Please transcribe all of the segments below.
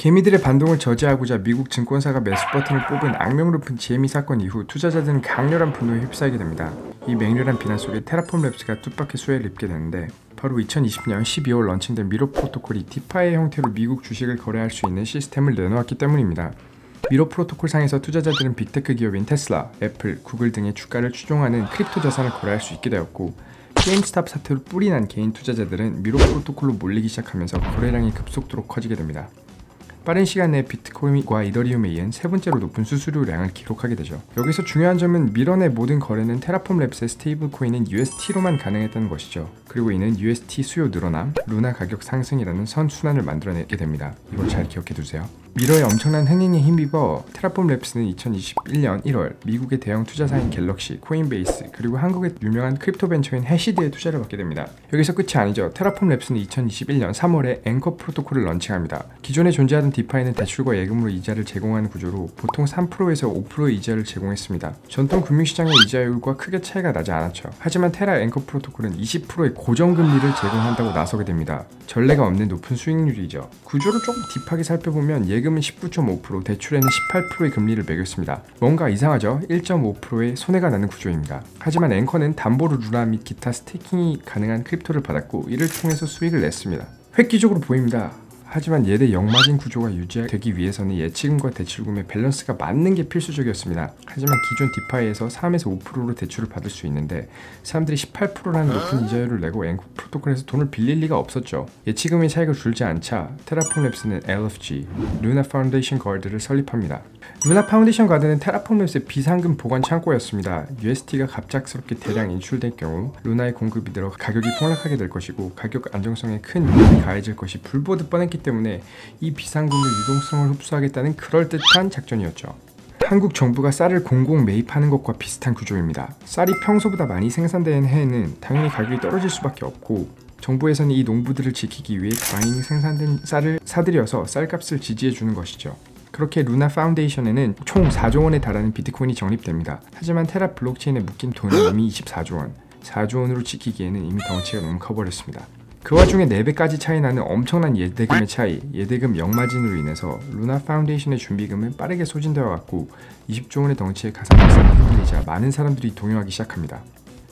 개미들의 반동을 저지하고자 미국 증권사가 매수 버튼을 뽑은 악명 높은 GME 사건 이후 투자자들은 강렬한 분노에 휩싸이게 됩니다. 이 맹렬한 비난 속에 테라폼 랩스가 뜻밖의 수혜를 입게 되는데 바로 2020년 12월 런칭된 미러 프로토콜이 디파이의 형태로 미국 주식을 거래할 수 있는 시스템을 내놓았기 때문입니다. 미러 프로토콜 상에서 투자자들은 빅테크 기업인 테슬라, 애플, 구글 등의 주가를 추종하는 크립토 자산을 거래할 수 있게 되었고 게임스탑 사태로 뿔이 난 개인 투자자들은 미러 프로토콜로 몰리기 시작하면서 거래량이 급속도로 커지게 됩니다. 빠른 시간 내에 비트코인과 이더리움에 이은 세 번째로 높은 수수료량을 기록하게 되죠. 여기서 중요한 점은 미러 내 모든 거래는 테라폼 랩스의 스테이블 코인인 UST로만 가능했다는 것이죠. 그리고 이는 UST 수요 늘어남, 루나 가격 상승이라는 선순환을 만들어내게 됩니다. 이걸 잘 기억해 두세요. 미러의 엄청난 흥행에 힘입어 테라폼 랩스는 2021년 1월 미국의 대형 투자사인 갤럭시, 코인베이스, 그리고 한국의 유명한 크립토 벤처인 해시드에 투자를 받게 됩니다. 여기서 끝이 아니죠. 테라폼 랩스는 2021년 3월에 앵커 프로토콜을 런칭합니다. 기존에 존재하던 디파이는 대출과 예금으로 이자를 제공하는 구조로 보통 3%에서 5%의 이자를 제공했습니다. 전통 금융시장의 이자율과 크게 차이가 나지 않았죠. 하지만 테라 앵커 프로토콜은 20%의 고정금리를 제공한다고 나서게 됩니다. 전례가 없는 높은 수익률이죠. 구조를 조금 딥하게 살펴보면 예금은 19.5%, 대출에는 18%의 금리를 매겼습니다. 뭔가 이상하죠? 1.5%의 손해가 나는 구조입니다. 하지만 앵커는 담보로 루나 및 기타 스테이킹이 가능한 크립토를 받았고 이를 통해서 수익을 냈습니다. 획기적으로 보입니다. 하지만 예대 역마진 구조가 유지되기 위해서는 예치금과 대출금의 밸런스가 맞는 게 필수적이었습니다. 하지만 기존 디파이에서 3에서 5%로 대출을 받을 수 있는데 사람들이 18%라는 높은 이자율을 내고 앵커 프로토콜에서 돈을 빌릴 리가 없었죠. 예치금의 차익을 줄지 않자 테라폼 랩스는 LFG, 루나 파운데이션 가드를 설립합니다. 루나 파운데이션 가드는 테라폼 랩스의 비상금 보관 창고였습니다. UST가 갑작스럽게 대량 인출될 경우 루나의 공급이 늘어 가격이 폭락하게 될 것이고 가격 안정성에 큰 위험이 가해질 것이 불보듯 뻔했기 때문에 이 비상금의 유동성을 흡수하겠다는 그럴듯한 작전이었죠. 한국 정부가 쌀을 공공 매입하는 것과 비슷한 구조입니다. 쌀이 평소보다 많이 생산되는 해에는 당연히 가격이 떨어질 수밖에 없고 정부에서는 이 농부들을 지키기 위해 많이 생산된 쌀을 사들여서 쌀값을 지지해주는 것이죠. 그렇게 루나 파운데이션에는 총 4조 원에 달하는 비트코인이 적립됩니다. 하지만 테라 블록체인에 묶인 돈은 이미 24조 원, 4조 원으로 지키기에는 이미 덩치가 너무 커버렸습니다. 그 와중에 4배까지 차이 나는 엄청난 예대금의 차이, 예대금 역마진으로 인해서 루나 파운데이션의 준비금은 빠르게 소진되어 갔고 20조 원의 덩치의 가상화성이 흔들리자 많은 사람들이 동요하기 시작합니다.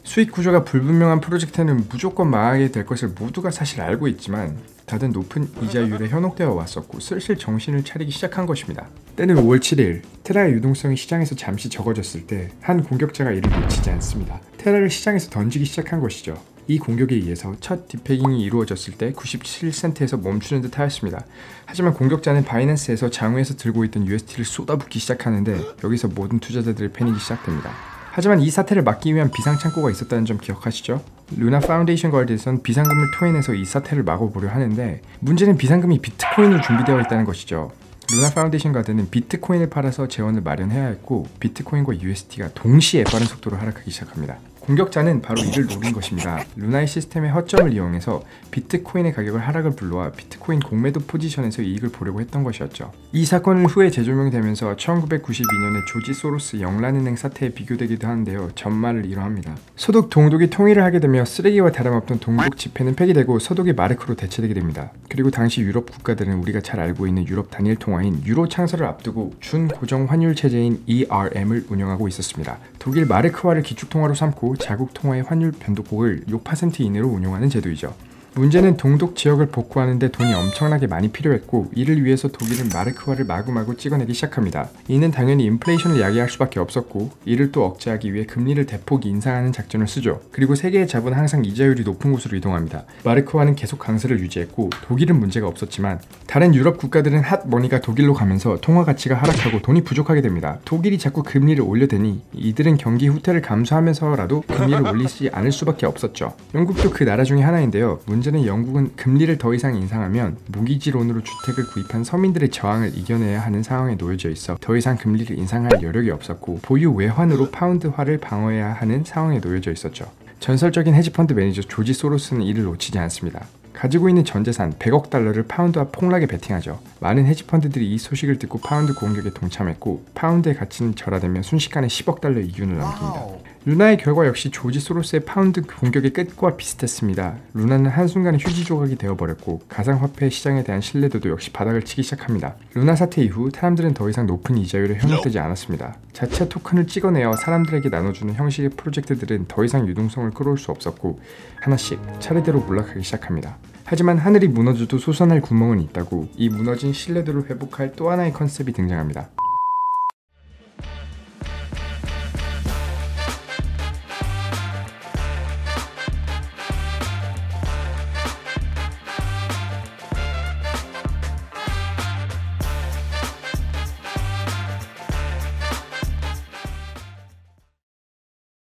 수익 구조가 불분명한 프로젝트는 무조건 망하게 될 것을 모두가 사실 알고 있지만 다들 높은 이자율에 현혹되어 왔었고 슬슬 정신을 차리기 시작한 것입니다. 때는 5월 7일 테라의 유동성이 시장에서 잠시 적어졌을 때 한 공격자가 이를 놓치지 않습니다. 테라를 시장에서 던지기 시작한 것이죠. 이 공격에 의해서 첫 디패깅이 이루어졌을 때 97센트에서 멈추는 듯 하였습니다. 하지만 공격자는 바이낸스에서 장외에서 들고 있던 UST를 쏟아붓기 시작하는데 여기서 모든 투자자들의 패닉이 시작됩니다. 하지만 이 사태를 막기 위한 비상창고가 있었다는 점 기억하시죠? 루나 파운데이션 가드에선 비상금을 토해내서 이 사태를 막아보려 하는데 문제는 비상금이 비트코인으로 준비되어 있다는 것이죠. 루나 파운데이션 가드는 비트코인을 팔아서 재원을 마련해야 했고 비트코인과 UST가 동시에 빠른 속도로 하락하기 시작합니다. 공격자는 바로 이를 노린 것입니다. 루나의 시스템의 허점을 이용해서 비트코인의 가격을 하락을 불러와 비트코인 공매도 포지션에서 이익을 보려고 했던 것이었죠. 이 사건은 후에 재조명되면서 1992년에 조지 소로스 영란은행 사태에 비교되기도 하는데요. 전말을 이러합니다. 소독 동독이 통일을 하게 되며 쓰레기와 다름없던 동독 지폐는 폐기되고 소독이 마르크로 대체되게 됩니다. 그리고 당시 유럽 국가들은 우리가 잘 알고 있는 유럽 단일 통화인 유로 창설을 앞두고 준고정 환율 체제인 ERM을 운영하고 있었습니다. 독일 마르크화를 기축통화로 삼고 자국 통화의 환율 변동폭을 6% 이내로 운용하는 제도이죠. 문제는 동독 지역을 복구하는 데 돈이 엄청나게 많이 필요했고 이를 위해서 독일은 마르크화를 마구마구 찍어내기 시작합니다. 이는 당연히 인플레이션을 야기할 수밖에 없었고 이를 또 억제하기 위해 금리를 대폭 인상하는 작전을 쓰죠. 그리고 세계의 자본은 항상 이자율이 높은 곳으로 이동합니다. 마르크화는 계속 강세를 유지했고 독일은 문제가 없었지만 다른 유럽 국가들은 핫머니가 독일로 가면서 통화 가치가 하락하고 돈이 부족하게 됩니다. 독일이 자꾸 금리를 올려대니 이들은 경기 후퇴를 감수하면서라도 금리를 올리지 않을 수밖에 없었죠. 영국도 그 나라 중에 하나인데요. 문제는 영국은 금리를 더 이상 인상하면 모기지론으로 주택을 구입한 서민들의 저항을 이겨내야 하는 상황에 놓여져 있어 더 이상 금리를 인상할 여력이 없었고 보유 외환으로 파운드화를 방어해야 하는 상황에 놓여져 있었죠. 전설적인 헤지펀드 매니저 조지 소로스는 이를 놓치지 않습니다. 가지고 있는 전재산 100억 달러를 파운드화 폭락에 베팅하죠. 많은 헤지펀드들이 이 소식을 듣고 파운드 공격에 동참했고 파운드의 가치는 절하되며 순식간에 10억 달러 이윤을 남깁니다. 루나의 결과 역시 조지 소로스의 파운드 공격의 끝과 비슷했습니다. 루나는 한순간에 휴지 조각이 되어버렸고 가상화폐 시장에 대한 신뢰도도 역시 바닥을 치기 시작합니다. 루나 사태 이후 사람들은 더 이상 높은 이자율에 현혹되지 않았습니다. 자체 토큰을 찍어내어 사람들에게 나눠주는 형식의 프로젝트들은 더 이상 유동성을 끌어올 수 없었고 하나씩 차례대로 몰락하기 시작합니다. 하지만 하늘이 무너져도 솟아날 구멍은 있다고 이 무너진 신뢰도를 회복할 또 하나의 컨셉이 등장합니다.